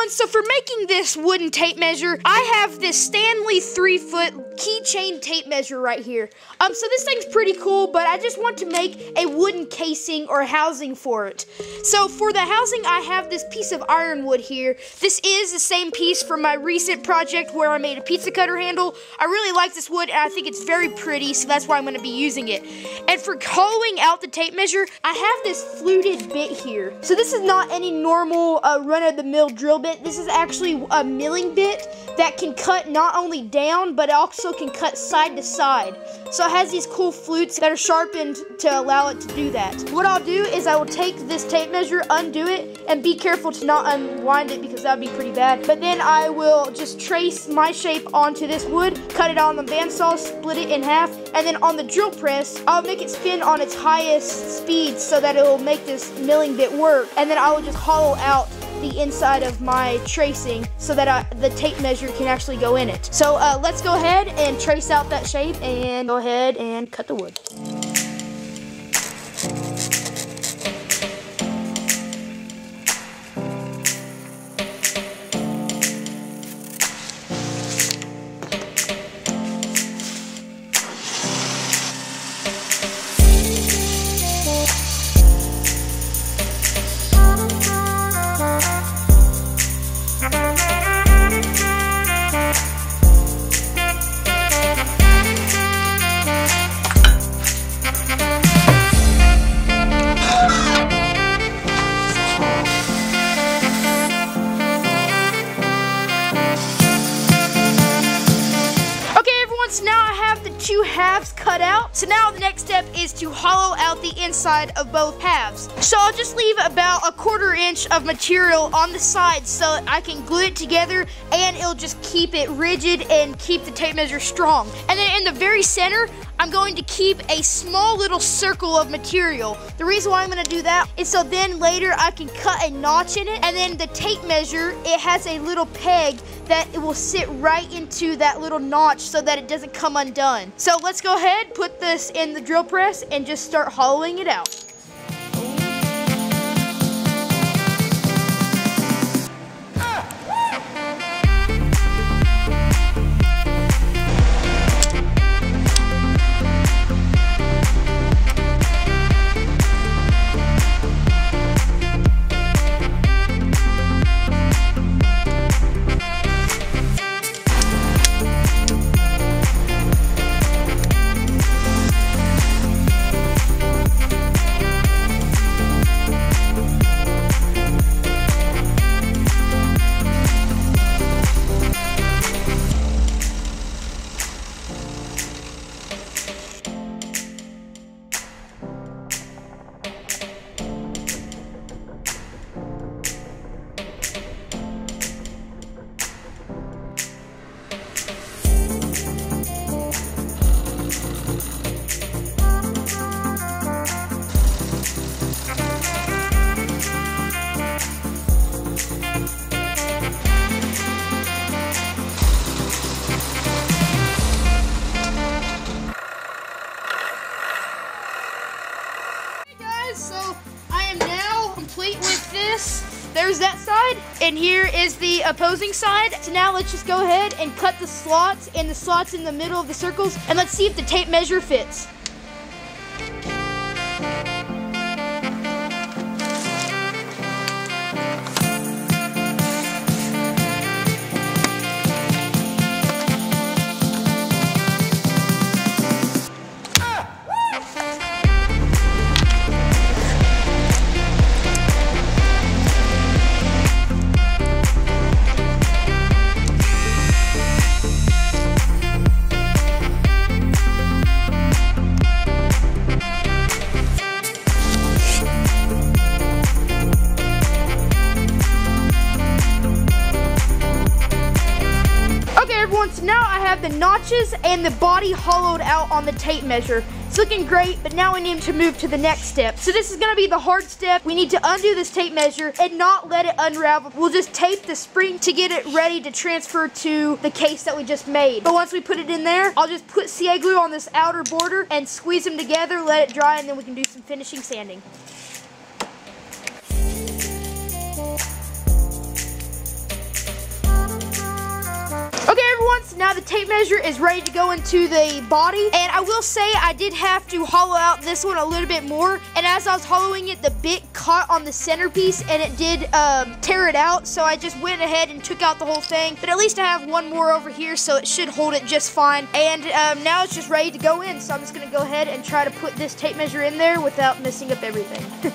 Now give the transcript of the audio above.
everyone, so for making this wooden tape measure, I have this Stanley 3-foot keychain tape measure right here. So this thing's pretty cool, but I just want to make a wooden casing or housing for it. So for the housing, I have this piece of ironwood here. This is the same piece from my recent project where I made a pizza cutter handle. I really like this wood, and I think it's very pretty, so that's why I'm going to be using it. And for hollowing out the tape measure, I have this fluted bit here. So this is not any normal run-of-the-mill drill bit. This is actually a milling bit that can cut not only down, but it also can cut side to side. So it has these cool flutes that are sharpened to allow it to do that. What I'll do is I will take this tape measure, undo it, and be careful to not unwind it because that would be pretty bad. But then I will just trace my shape onto this wood, cut it on the bandsaw, split it in half, and then on the drill press, I'll make it spin on its highest speed so that it will make this milling bit work. And then I will just hollow out the inside of my tracing so that the tape measure can actually go in it. So let's go ahead and trace out that shape and go ahead and cut the wood. So now I have the two halves cut out. So now the next step is to hollow out the inside of both halves. So I'll just leave about a 1/4 inch of material on the side so I can glue it together and it'll just keep it rigid and keep the tape measure strong. And then in the very center, I'm going to keep a small little circle of material. The reason why I'm going to do that is so then later I can cut a notch in it, and then the tape measure, it has a little peg that it will sit right into that little notch so that it doesn't come undone. So let's go ahead, put this in the drill press and just start hollowing it out. So I am now complete with this. There's that side, and here is the opposing side. So now let's just go ahead and cut the slots and the slots in the middle of the circles, and let's see if the tape measure fits. So now I have the notches and the body hollowed out on the tape measure. It's looking great, but now we need to move to the next step. So this is gonna be the hard step. We need to undo this tape measure and not let it unravel. We'll just tape the spring to get it ready to transfer to the case that we just made. But once we put it in there, I'll just put CA glue on this outer border and squeeze them together, let it dry, and then we can do some finishing sanding. everyone, so now the tape measure is ready to go into the body. And I will say I did have to hollow out this one a little bit more. And as I was hollowing it, the bit caught on the centerpiece and it did tear it out. So I just went ahead and took out the whole thing. But at least I have one more over here, so it should hold it just fine. And now it's just ready to go in. So I'm just gonna go ahead and try to put this tape measure in there without messing up everything.